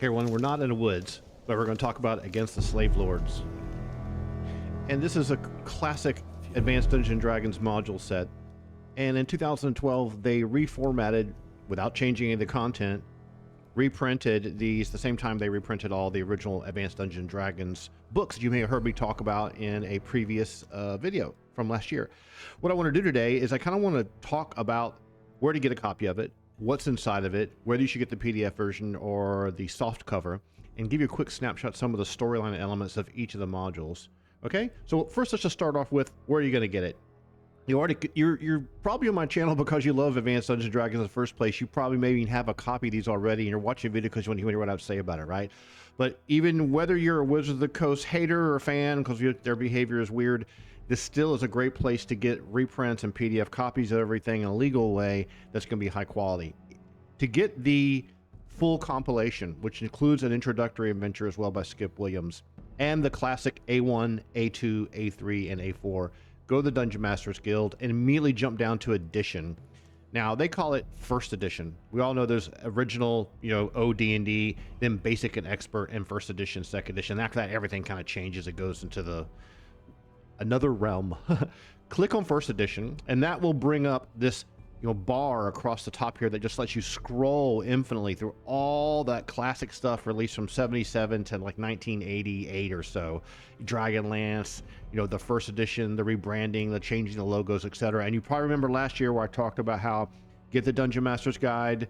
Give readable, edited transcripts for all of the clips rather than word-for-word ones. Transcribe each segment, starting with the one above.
Hey everyone, we're not in the woods, but we're going to talk about Against the Slave Lords. And this is a classic Advanced Dungeons and Dragons module set. And in 2012, they reformatted, without changing any of the content, reprinted these the same time they reprinted all the original Advanced Dungeons and Dragons books that you may have heard me talk about in a previous video from last year. What I want to do today is I kind of want to talk about where to get a copy of it, what's inside of it, whether you should get the PDF version or the soft cover, and give you a quick snapshot of some of the storyline elements of each of the modules. Okay, so first let's just start off with where are you going to get it. You're probably on my channel because you love Advanced Dungeons & Dragons in the first place. You probably maybe have a copy of these already and you're watching a video because you want to hear what I have to say about it, right? But even whether you're a Wizards of the Coast hater or a fan because their behavior is weird, this still is a great place to get reprints and PDF copies of everything in a legal way that's going to be high quality. To get the full compilation, which includes an introductory adventure as well by Skip Williams, and the classic A1, A2, A3, and A4, go to the Dungeon Masters Guild and immediately jump down to edition. Now they call it first edition. We all know there's original, OD&D, then basic and expert, and first edition, second edition. After that, everything kind of changes. It goes into another realm. Click on first edition, and that will bring up this bar across the top here that just lets you scroll infinitely through all that classic stuff released from 77 to like 1988 or so. Dragonlance, the first edition, the rebranding, the changing the logos, etc. And you probably remember last year where I talked about how get the Dungeon Master's Guide,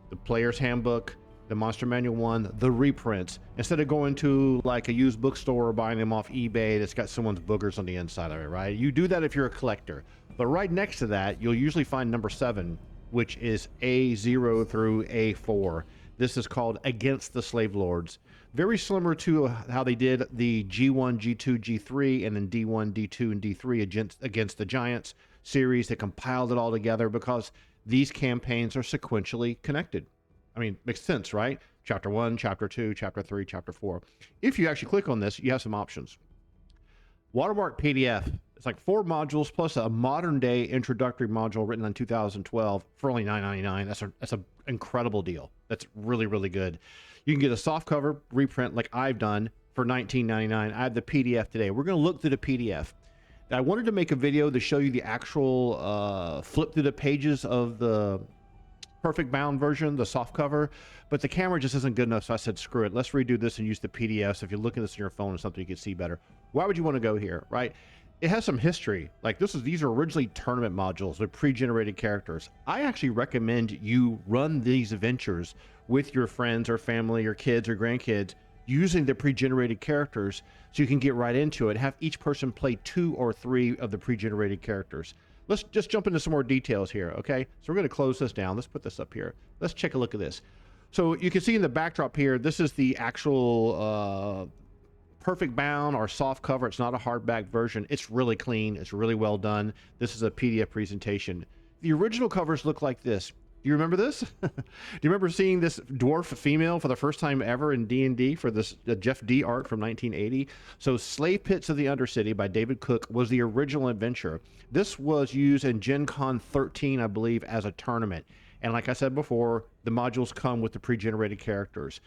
the Player's Handbook, the Monster Manual 1, the reprints, instead of going to like a used bookstore or buying them off eBay that's got someone's boogers on the inside of it, right? You do that if you're a collector. But right next to that, you'll usually find number 7, which is A0 through A4. This is called Against the Slave Lords. Very similar to how they did the G1, G2, G3, and then D1, D2, and D3 Against the Giants series. They compiled it all together because these campaigns are sequentially connected. I mean, makes sense, right? Chapter 1, Chapter 2, Chapter 3, Chapter 4. If you actually click on this, you have some options. Watermark PDF. It's like 4 modules plus a modern day introductory module written in 2012 for only $9.99. That's an incredible deal. That's really, really good. You can get a softcover reprint like I've done for $19.99. I have the PDF today. We're going to look through the PDF. I wanted to make a video to show you the actual flip through the pages of the perfect bound version, the soft cover, but the camera just isn't good enough, so I said screw it, let's redo this and use the PDF. So if you're looking at this on your phone or something, you can see better. Why would you want to go here, right? It has some history. Like these are originally tournament modules with pre-generated characters. I actually recommend you run these adventures with your friends or family or kids or grandkids using the pre-generated characters so you can get right into it. Have each person play 2 or 3 of the pre-generated characters. Let's just jump into some more details here, okay? So we're going to close this down. Let's put this up here. Let's take a look at this. So you can see in the backdrop here, this is the actual perfect bound or soft cover. It's not a hardback version. It's really clean. It's really well done. This is a PDF presentation. The original covers look like this. Do you remember this? Do you remember seeing this dwarf female for the first time ever in D&D for this Jeff D art from 1980? So Slave Pits of the Undercity by David Cook was the original adventure. This was used in Gen Con 13, I believe, as a tournament. And like I said before, the modules come with the pre-generated characters.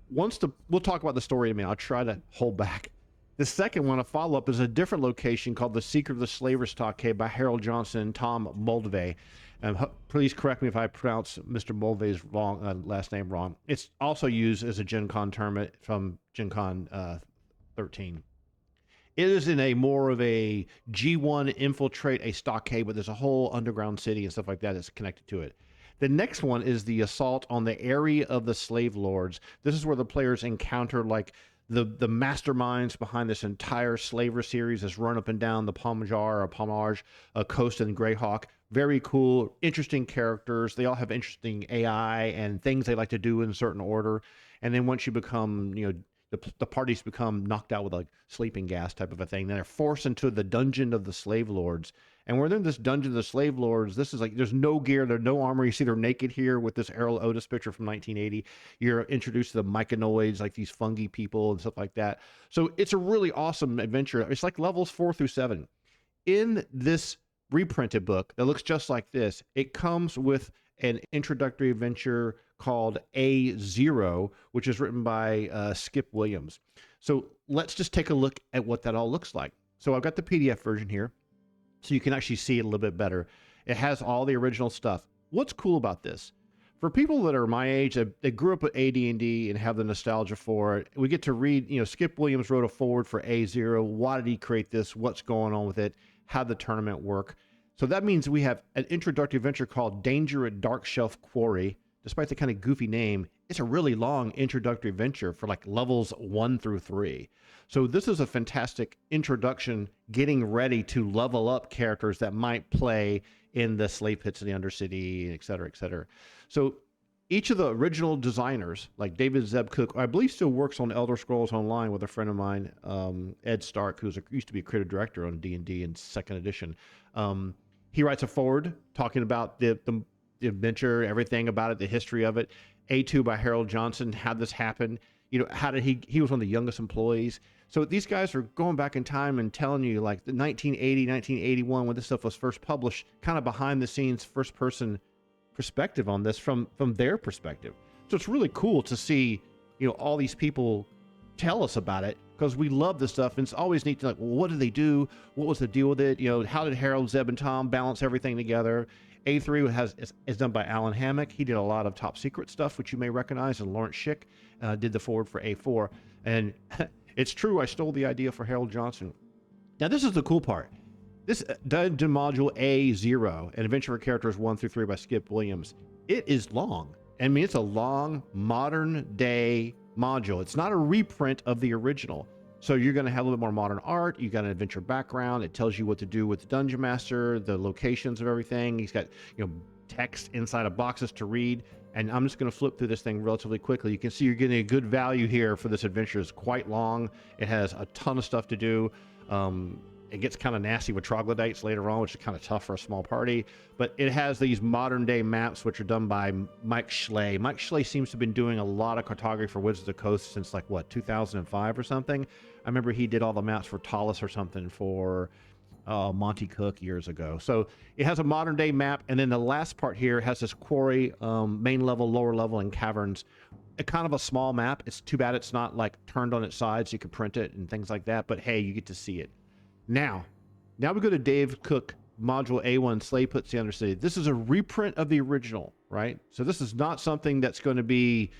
We'll talk about the story in a minute. I'll try to hold back. The second one, a follow-up, is a different location called The Secret of the Slaver's Stockade by Harold Johnson and Tom Moldvay. Please correct me if I pronounce Mr. Mulvey's last name wrong. It's also used as a Gen Con tournament from Gen Con 13. It is in a more of a G1 infiltrate a stockade, but there's a whole underground city and stuff like that that's connected to it. The next one is the assault on the Aerie of the Slave Lords. This is where the players encounter like the masterminds behind this entire Slaver series that's run up and down the Pomage coast in Greyhawk. Very cool, interesting characters. They all have interesting AI and things they like to do in a certain order. And then once you become, the parties become knocked out with like sleeping gas type of a thing. Then they're forced into the dungeon of the Slave Lords. And we're in this dungeon of the Slave Lords. This is like, there's no gear, there's no armor. You see they're naked here with this Errol Otis picture from 1980. You're introduced to the myconoids, like these fungi people and stuff like that. So it's a really awesome adventure. It's like levels 4 through 7. In this reprinted book that looks just like this, it comes with an introductory adventure called A0, which is written by Skip Williams. So let's just take a look at what that all looks like. So I've got the PDF version here, so you can actually see it a little bit better. It has all the original stuff. What's cool about this? For people that are my age, that grew up with AD&D and have the nostalgia for it, we get to read, Skip Williams wrote a foreword for A0. Why did he create this? What's going on with it? How did the tournament work? So that means we have an introductory adventure called Danger at Darkshelf Quarry. Despite the kind of goofy name, it's a really long introductory adventure for like levels 1 through 3. So this is a fantastic introduction, getting ready to level up characters that might play in the slave pits of the Undercity, et cetera, et cetera. So each of the original designers, like David Zeb Cook, I believe still works on Elder Scrolls Online with a friend of mine, Ed Stark, who used to be a creative director on D&D in 2nd edition. He writes a foreword talking about the adventure, everything about it, the history of it. A2 by Harold Johnson, how this happened. How did he was one of the youngest employees. So these guys are going back in time and telling you like the 1980, 1981, when this stuff was first published, kind of behind the scenes, first person perspective on this from their perspective. So it's really cool to see, all these people tell us about it, because we love this stuff. And it's always neat to like, well, what did they do? What was the deal with it? How did Harold, Zeb, and Tom balance everything together? A3 is done by Alan Hammock. He did a lot of top secret stuff, which you may recognize, and Lawrence Schick did the forward for A4. And it's true, I stole the idea for Harold Johnson. Now, this is the cool part. This dungeon module A0, an adventure for characters 1 through 3 by Skip Williams, it is long. I mean, it's a long, modern-day module. It's not a reprint of the original. So you're going to have a little bit more modern art. You got an adventure background. It tells you what to do with the Dungeon Master, the locations of everything. He's got, text inside of boxes to read. And I'm just going to flip through this thing relatively quickly. You can see you're getting a good value here for this adventure. It's quite long. It has a ton of stuff to do. It gets kind of nasty with troglodytes later on, which is kind of tough for a small party. But it has these modern day maps, which are done by Mike Schley. Mike Schley seems to have been doing a lot of cartography for Wizards of the Coast since 2005 or something. I remember he did all the maps for Tallis or something for Monty Cook years ago. So it has a modern day map. And then the last part here has this quarry, main level, lower level, and caverns. Kind of a small map. It's too bad it's not like turned on its side so you can print it and things like that. But hey, you get to see it. Now we go to Dave Cook, Module A1, Slave Puts the Undercity. This is a reprint of the original, right? So this is not something that's going to be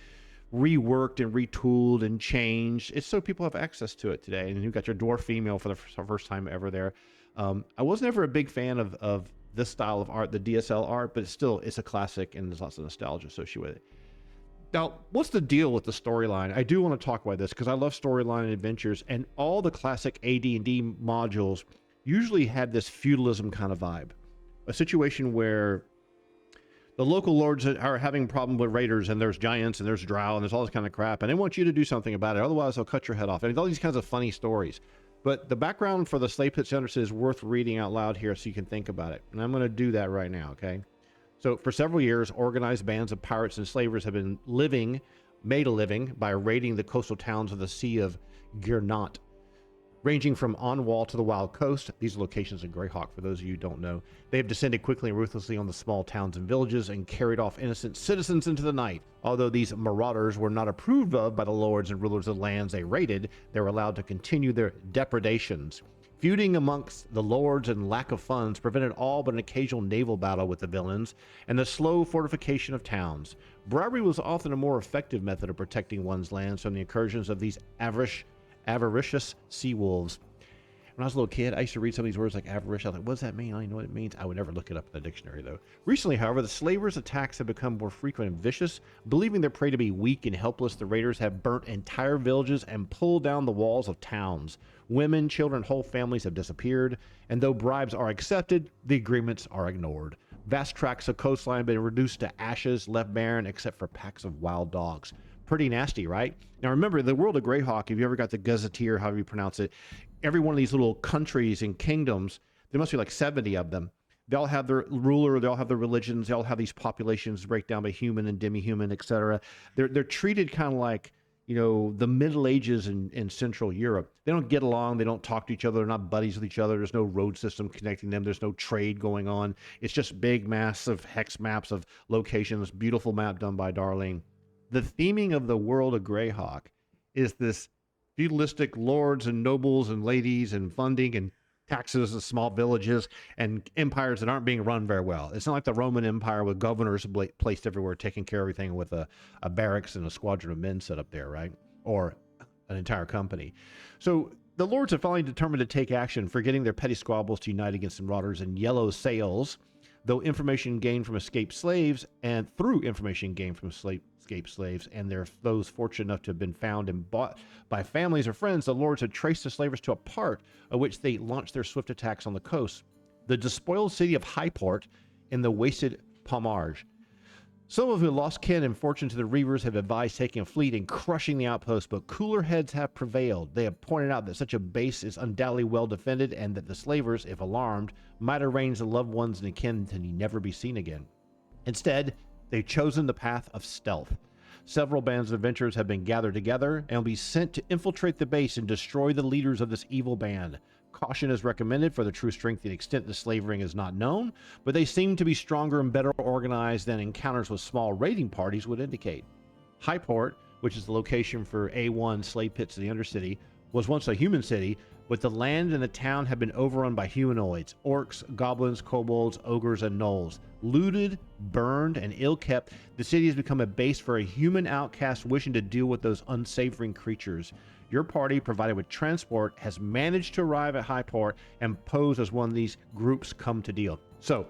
reworked and retooled and changed. It's so people have access to it today. And you've got your dwarf female for the first time ever there. I was never a big fan of this style of art, the DSL art, but it's a classic and there's lots of nostalgia associated with it. Now, what's the deal with the storyline? I do want to talk about this because I love storyline and adventures, and all the classic AD&D modules usually had this feudalism kind of vibe. A situation where the local lords are having a problem with raiders, and there's giants, and there's drow, and there's all this kind of crap, and they want you to do something about it, otherwise they'll cut your head off. And all these kinds of funny stories. But the background for the Slave Pits Undercity is worth reading out loud here so you can think about it. And I'm going to do that right now, okay? So for several years, organized bands of pirates and slavers have been made a living by raiding the coastal towns of the Sea of Guernsey, ranging from Onwall to the Wild Coast. These are locations in Greyhawk, for those of you who don't know. They have descended quickly and ruthlessly on the small towns and villages and carried off innocent citizens into the night. Although these marauders were not approved of by the lords and rulers of the lands they raided, they were allowed to continue their depredations. Feuding amongst the lords and lack of funds prevented all but an occasional naval battle with the villains and the slow fortification of towns. Bribery was often a more effective method of protecting one's lands from the incursions of these avaricious sea wolves. When I was a little kid, I used to read some of these words like avaricious. I was like, what does that mean? I don't even know what it means. I would never look it up in the dictionary, though. Recently, however, the slavers' attacks have become more frequent and vicious. Believing their prey to be weak and helpless, the raiders have burnt entire villages and pulled down the walls of towns. Women, children, whole families have disappeared, and though bribes are accepted, the agreements are ignored. Vast tracts of coastline have been reduced to ashes, left barren except for packs of wild dogs. Pretty nasty, right? Now remember, the world of Greyhawk, if you ever got the Gazetteer, however you pronounce it, every one of these little countries and kingdoms, there must be like 70 of them. They all have their ruler, they all have their religions, they all have these populations break down by human and demi-human, etc. They're treated kind of like the Middle Ages in Central Europe. They don't get along. They don't talk to each other. They're not buddies with each other. There's no road system connecting them. There's no trade going on. It's just big, massive hex maps of locations. Beautiful map done by Darlene. The theming of the world of Greyhawk is this feudalistic lords and nobles and ladies and funding and taxes of small villages and empires that aren't being run very well. It's not like the Roman Empire with governors placed everywhere taking care of everything with a barracks and a squadron of men set up there, right? Or an entire company. So the lords are finally determined to take action, forgetting their petty squabbles to unite against the marauders and yellow sails, though information gained from escaped slaves and through information gained from escaped slaves and those fortunate enough to have been found and bought by families or friends, the lords had traced the slavers to a part of which they launched their swift attacks on the coast, the despoiled city of Highport in the wasted Pommage. Some of who lost kin and fortune to the Reavers have advised taking a fleet and crushing the outpost, but cooler heads have prevailed. They have pointed out that such a base is undoubtedly well defended and that the slavers, if alarmed, might arrange the loved ones and kin to never be seen again. Instead, they've chosen the path of stealth. Several bands of adventurers have been gathered together and will be sent to infiltrate the base and destroy the leaders of this evil band. Caution is recommended, for the true strength and extent of the slavering is not known, but they seem to be stronger and better organized than encounters with small raiding parties would indicate. Highport, which is the location for A1 slave pits in the Undercity, was once a human city, but the land and the town have been overrun by humanoids, orcs, goblins, kobolds, ogres, and gnolls. Looted, burned, and ill-kept, the city has become a base for a human outcast wishing to deal with those unsavoring creatures. Your party, provided with transport, has managed to arrive at Highport and pose as one of these groups come to deal. So,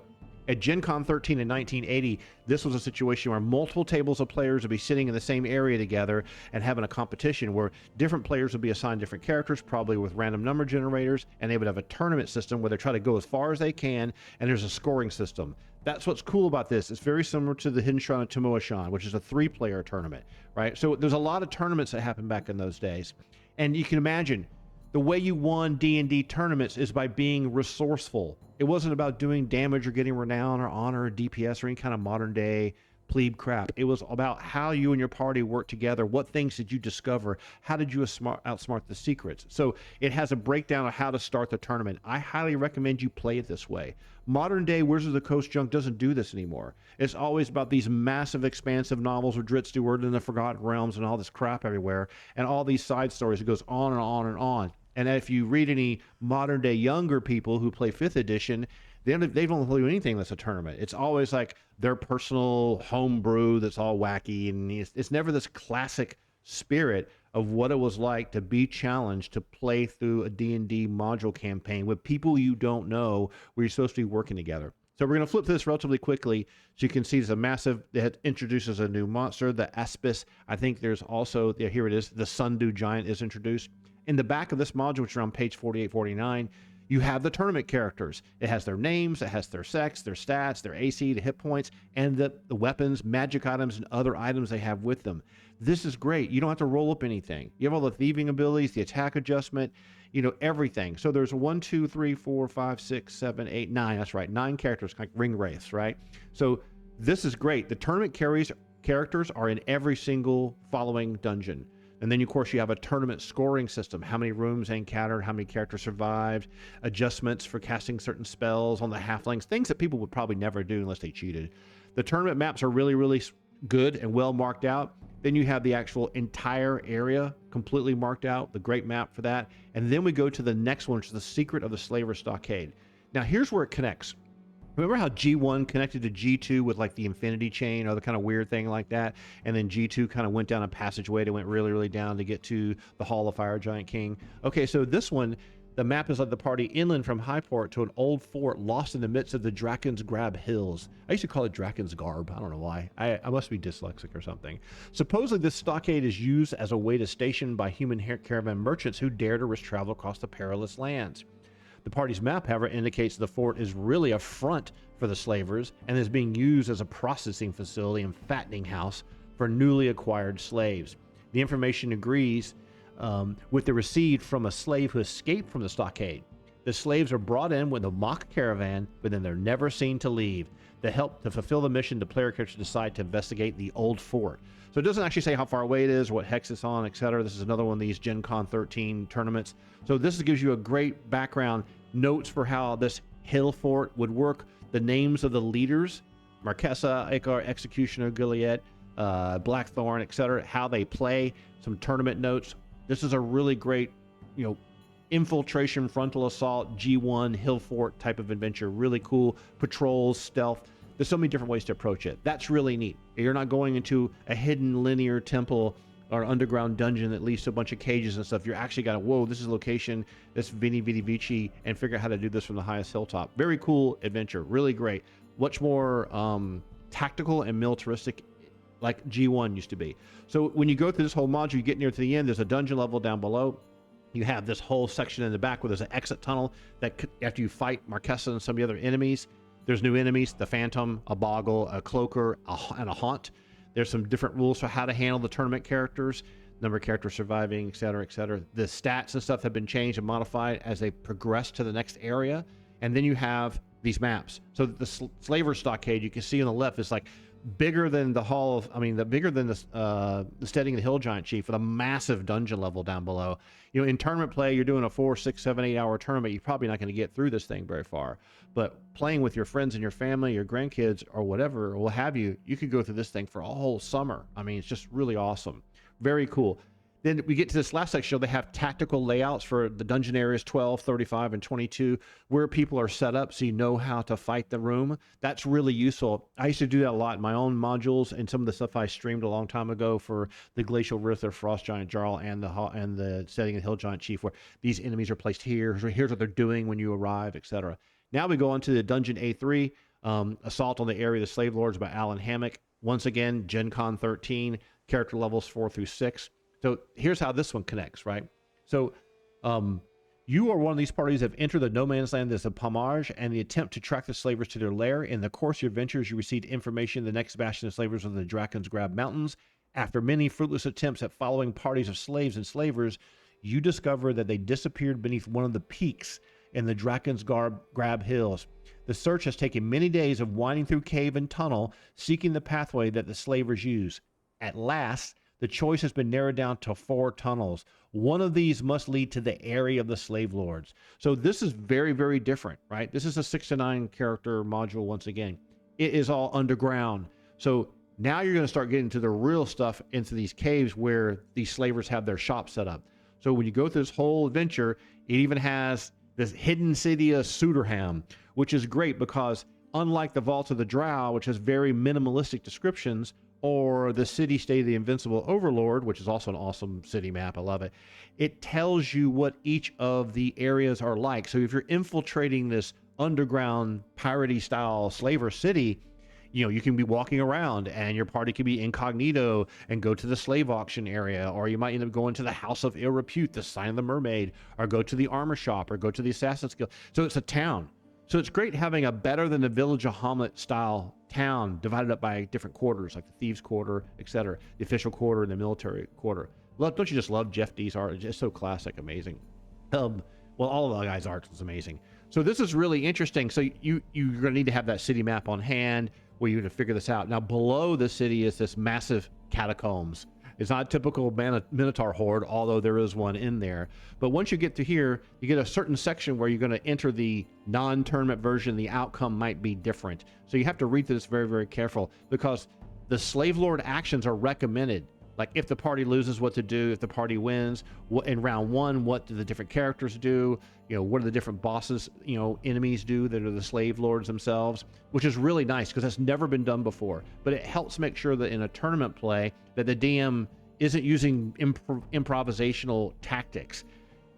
at Gen Con 13 in 1980, this was a situation where multiple tables of players would be sitting in the same area together and having a competition where different players would be assigned different characters, probably with random number generators, and they would have a tournament system where they try to go as far as they can, and there's a scoring system. That's what's cool about this. It's very similar to the Hidden Shrine of Tomoe-shan, which is a 3-player tournament, right? So there's a lot of tournaments that happened back in those days. And you can imagine, the way you won D&D tournaments is by being resourceful. It wasn't about doing damage or getting renown or honor or DPS or any kind of modern day plebe crap. It was about how you and your party worked together. What things did you discover? How did you outsmart the secrets? So it has a breakdown of how to start the tournament. I highly recommend you play it this way. Modern day Wizards of the Coast junk doesn't do this anymore. It's always about these massive, expansive novels with Dritz Stewart and the Forgotten Realms and all this crap everywhere, and all these side stories. It goes on and on and on. And if you read any modern day younger people who play 5th edition, they don't play anything that's a tournament. It's always like their personal homebrew that's all wacky, and it's never this classic spirit of what it was like to be challenged to play through a D&D module campaign with people you don't know, where you're supposed to be working together. So we're going to flip this relatively quickly so you can see there's a massive, that introduces a new monster, the Aspis. I think there's also, yeah, here it is, the Sundew Giant is introduced. In the back of this module, which is around page 48, 49, you have the tournament characters. It has their names, it has their sex, their stats, their AC, the hit points, and the weapons, magic items, and other items they have with them. This is great. You don't have to roll up anything. You have all the thieving abilities, the attack adjustment, everything. So there's 1, 2, 3, 4, 5, 6, 7, 8, 9. That's right, 9 characters, like ring wraiths, right? So this is great. The tournament characters are in every single following dungeon. And then, of course, you have a tournament scoring system. How many rooms they encountered, how many characters survived, adjustments for casting certain spells on the halflings, things that people would probably never do unless they cheated. The tournament maps are really, really good and well marked out. Then you have the actual entire area completely marked out, the great map for that. And then we go to the next one, which is the Secret of the Slaver Stockade. Now, here's where it connects. Remember how G1 connected to G2 with like the infinity chain or the kind of weird thing like that? And then G2 kind of went down a passageway that went really, really down to get to the Hall of Fire Giant King. Okay, so this one, the map has led the party inland from Highport to an old fort lost in the midst of the Draken's Grab Hills. I used to call it Draken's Garb. I don't know why. I must be dyslexic or something. Supposedly, this stockade is used as a way to station by human caravan merchants who dare to risk travel across the perilous lands. The party's map, however, indicates the fort is really a front for the slavers and is being used as a processing facility and fattening house for newly acquired slaves. The information agrees with the received from a slave who escaped from the stockade. The slaves are brought in with a mock caravan, but then they're never seen to leave. To help to fulfill the mission, the player characters decide to investigate the old fort. So it doesn't actually say how far away it is, or what hex it's on, etc. This is another one of these Gen Con 13 tournaments. So this gives you a great background, notes for how this hill fort would work, the names of the leaders, Marquesa, Aerie, Executioner, Gilead, Blackthorn, etc., how they play, some tournament notes. This is a really great, infiltration, frontal assault, G1, hill fort type of adventure. Really cool. Patrols, stealth. There's so many different ways to approach it. That's really neat. You're not going into a hidden linear temple or underground dungeon that leads to a bunch of cages and stuff. You're actually got to, whoa, this is location, this Vini Vidi Vici, and figure out how to do this from the highest hilltop. Very cool adventure. Really great. Much more tactical and militaristic, like G1 used to be. So when you go through this whole module, you get near to the end, there's a dungeon level down below. You have this whole section in the back where there's an exit tunnel that after you fight Marquesa and some of the other enemies, there's new enemies, the Phantom, a Boggle, a Cloaker, and a Haunt. There's some different rules for how to handle the tournament characters, number of characters surviving, etc., etc. The stats and stuff have been changed and modified as they progress to the next area. And then you have these maps. So the Slaver Stockade, you can see on the left, is like bigger than the hall of, bigger than the Steading the Hill Giant Chief, with a massive dungeon level down below. In tournament play, you're doing a 4, 6, 7, 8 hour tournament. You're probably not going to get through this thing very far. But playing with your friends and your family, your grandkids, or whatever, or what have you, you could go through this thing for a whole summer. It's just really awesome. Very cool. Then we get to this last section. They have tactical layouts for the dungeon areas 12, 35, and 22, where people are set up so you know how to fight the room. That's really useful. I used to do that a lot in my own modules, and some of the stuff I streamed a long time ago for the Glacial Ritter, Frost Giant Jarl, and the Setting the Hill Giant Chief, where these enemies are placed here. Here's what they're doing when you arrive, etc. Now we go on to the Dungeon A3, Assault on the Aerie of the Slave Lords by Alan Hammock. Once again, Gen Con 13, character levels 4 through 6. So here's how this one connects, right? So you are one of these parties that have entered the no man's land as a Pomage and the attempt to track the slavers to their lair. In the course of your adventures, you received information the next bastion of slavers of the Draken's Grab Mountains. After many fruitless attempts at following parties of slaves and slavers, you discover that they disappeared beneath one of the peaks in the Draken's Grab Hills. The search has taken many days of winding through cave and tunnel, seeking the pathway that the slavers use. At last, the choice has been narrowed down to 4 tunnels. One of these must lead to the Aerie of the Slave Lords. So this is very, very different, right? This is a 6 to 9 character module once again. It is all underground. So now you're going to start getting to the real stuff, into these caves where these slavers have their shop set up. So when you go through this whole adventure, it even has this hidden city of Suderham, which is great because unlike the Vault of the Drow, which has very minimalistic descriptions, or the City-State of the Invincible Overlord, which is also an awesome city map, I love it, it tells you what each of the areas are like. So if you're infiltrating this underground piratey style slaver city, you can be walking around and your party can be incognito and go to the slave auction area, or you might end up going to the House of Ill Repute, the Sign of the Mermaid, or go to the armor shop, or go to the Assassin's Guild. So it's a town. So it's great having a better than the Village of Hamlet style town divided up by different quarters, like the Thieves' Quarter, etc., the Official Quarter and the Military Quarter. Don't you just love Jeff D's art? It's just so classic, amazing. Well, all of the guys' art is amazing. So this is really interesting. So you're going to need to have that city map on hand where you're going to figure this out. Now, below the city is this massive catacombs. It's not a typical Minotaur horde, although there is one in there. But once you get to here, you get a certain section where you're going to enter the non-tournament version. The outcome might be different. So you have to read through this very, very careful, because the Slave Lord actions are recommended. Like if the party loses, what to do. If the party wins, in round 1, what do the different characters do? What do the different bosses, enemies do that are the slave lords themselves, which is really nice because that's never been done before. But it helps make sure that in a tournament play that the DM isn't using improvisational tactics.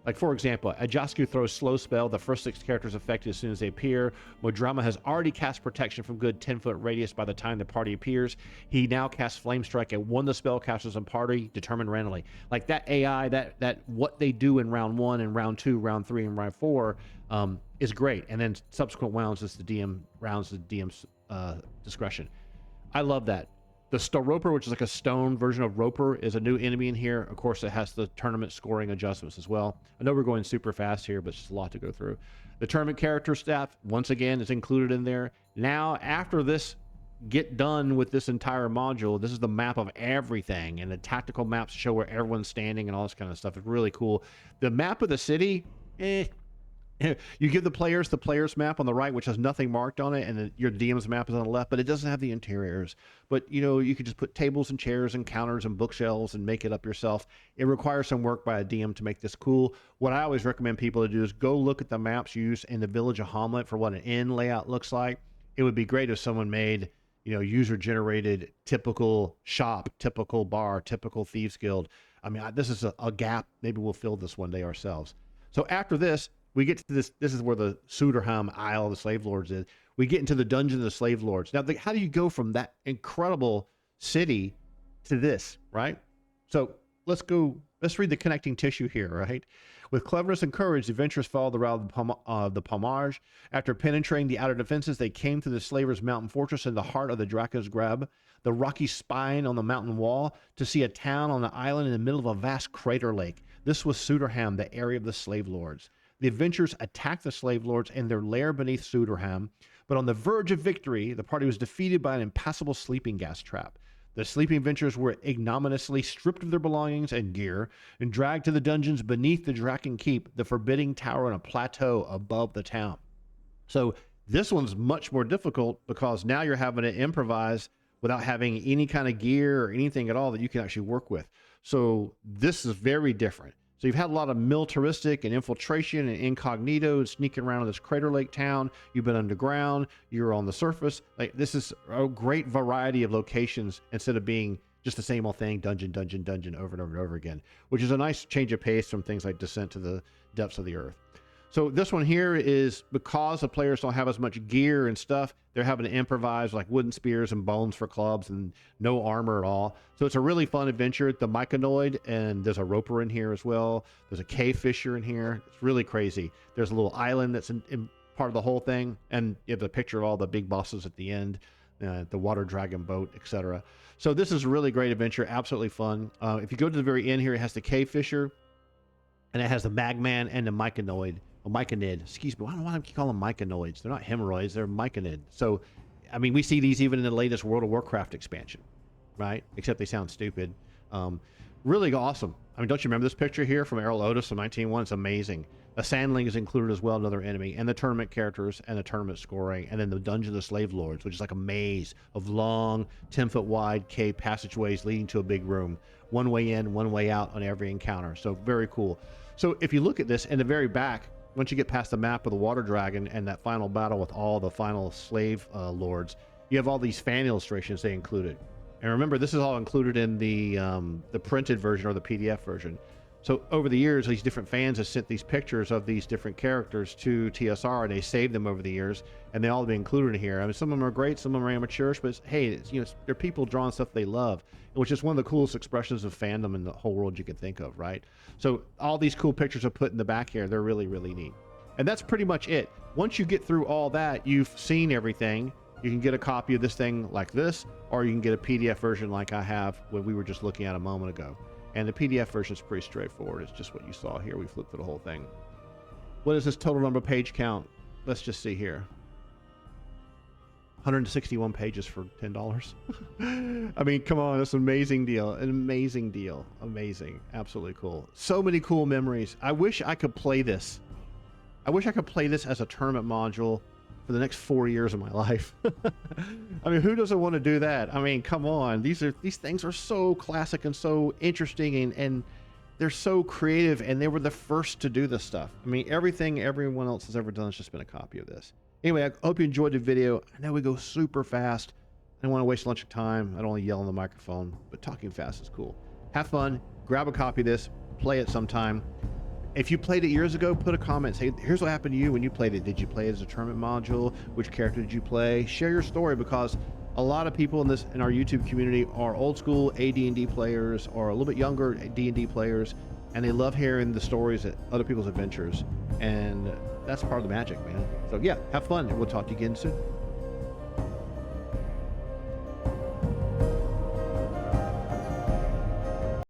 Like, for example, Ajasku throws Slow Spell. The first 6 characters affected as soon as they appear. Modrama has already cast protection from good 10-foot radius by the time the party appears. He now casts Flame Strike at one of the spellcasters and party, determined randomly. Like that AI, that what they do in round 1 and round 2, round 3, and round 4 is great. And then subsequent rounds is the DM's discretion. I love that. The Storoper, which is like a stone version of Roper, is a new enemy in here. Of course, it has the tournament scoring adjustments as well. I know we're going super fast here, but it's just a lot to go through. The tournament character staff, once again, is included in there. Now, after this, get done with this entire module, this is the map of everything, and the tactical maps show where everyone's standing and all this kind of stuff. It's really cool. The map of the city, you give the players map on the right, which has nothing marked on it, and your DM's map is on the left, but it doesn't have the interiors. But you could just put tables and chairs and counters and bookshelves and make it up yourself. It requires some work by a DM to make this cool. What I always recommend people to do is go look at the maps used in the Village of Hamlet for what an inn layout looks like. It would be great if someone made user generated typical shop, typical bar, typical thieves guild. I mean, this is a gap. Maybe we'll fill this one day ourselves. So after this, we get to this. This is where the Suderham Isle of the Slave Lords is. We get into the Dungeon of the Slave Lords. Now, how do you go from that incredible city to this, right? So let's read the connecting tissue here, right? With cleverness and courage, the adventurers followed the route of the Pomage. After penetrating the outer defenses, they came to the Slavers' mountain fortress in the heart of the Draca's Grab, the rocky spine on the mountain wall, to see a town on an island in the middle of a vast crater lake. This was Suderham, the area of the Slave Lords. The adventurers attacked the Slave Lords in their lair beneath Suderham, but on the verge of victory, the party was defeated by an impassable sleeping gas trap. The sleeping adventurers were ignominiously stripped of their belongings and gear and dragged to the dungeons beneath the Draken Keep, the forbidding tower on a plateau above the town. So this one's much more difficult because now you're having to improvise without having any kind of gear or anything at all that you can actually work with. So this is very different. So you've had a lot of militaristic and infiltration and incognito and sneaking around in this Crater Lake town. You've been underground. You're on the surface. Like, this is a great variety of locations instead of being just the same old thing, dungeon, dungeon, dungeon, over and over and over again, which is a nice change of pace from things like Descent to the Depths of the Earth. So this one here is because the players don't have as much gear and stuff, they're having to improvise like wooden spears and bones for clubs and no armor at all. So it's a really fun adventure. The Myconoid, and there's a roper in here as well. There's a cave fisher in here. It's really crazy. There's a little island that's in part of the whole thing, and you have the picture of all the big bosses at the end, the water dragon boat, etc. So this is a really great adventure, absolutely fun. If you go to the very end here, it has the cave fisher, and it has the Magman and the Myconoid. Myconid, excuse me. I don't know why I keep calling them myconoids. They're not hemorrhoids, they're myconid. So, I mean, we see these even in the latest World of Warcraft expansion, right? Except they sound stupid. Really awesome. I mean, don't you remember this picture here from Errol Otis from 1901? It's amazing. A Sandling is included as well, another enemy, and the tournament characters and the tournament scoring, and then the Dungeon of the Slave Lords, which is like a maze of long, 10-foot wide cave passageways leading to a big room. One way in, one way out on every encounter. So very cool. So if you look at this in the very back, once you get past the map of the Water Dragon and that final battle with all the final slave lords, you have all these fan illustrations they included. And remember, this is all included in the printed version or the PDF version. So over the years, these different fans have sent these pictures of these different characters to TSR, and they saved them over the years, and they all be included in here. I mean, some of them are great, some of them are amateurish, but hey, they're people drawing stuff they love, which is one of the coolest expressions of fandom in the whole world you could think of, right? So all these cool pictures are put in the back here. They're really, really neat. And that's pretty much it. Once you get through all that, you've seen everything. You can get a copy of this thing like this, or you can get a PDF version like I have, what we were just looking at a moment ago. And the PDF version is pretty straightforward. It's just what you saw here. We flipped through the whole thing. What is this total number page count? Let's just see here. 161 pages for $10. I mean, come on, that's an amazing deal. An amazing deal. Amazing. Absolutely cool. So many cool memories. I wish I could play this. I wish I could play this as a tournament module for the next 4 years of my life. I mean, who doesn't want to do that? I mean, come on. These things are so classic and so interesting, and they're so creative, and they were the first to do this stuff. I mean, everything everyone else has ever done has just been a copy of this. Anyway, I hope you enjoyed the video. I know we go super fast. I don't want to waste a bunch of time. I don't want to yell on the microphone, but talking fast is cool. Have fun. Grab a copy of this. Play it sometime. If you played it years ago, put a comment. Say, here's what happened to you when you played it. Did you play it as a tournament module? Which character did you play? Share your story, because a lot of people in our YouTube community are old school AD&D players or a little bit younger D&D players, and they love hearing the stories of other people's adventures. And that's part of the magic, man. So yeah, have fun, and we'll talk to you again soon.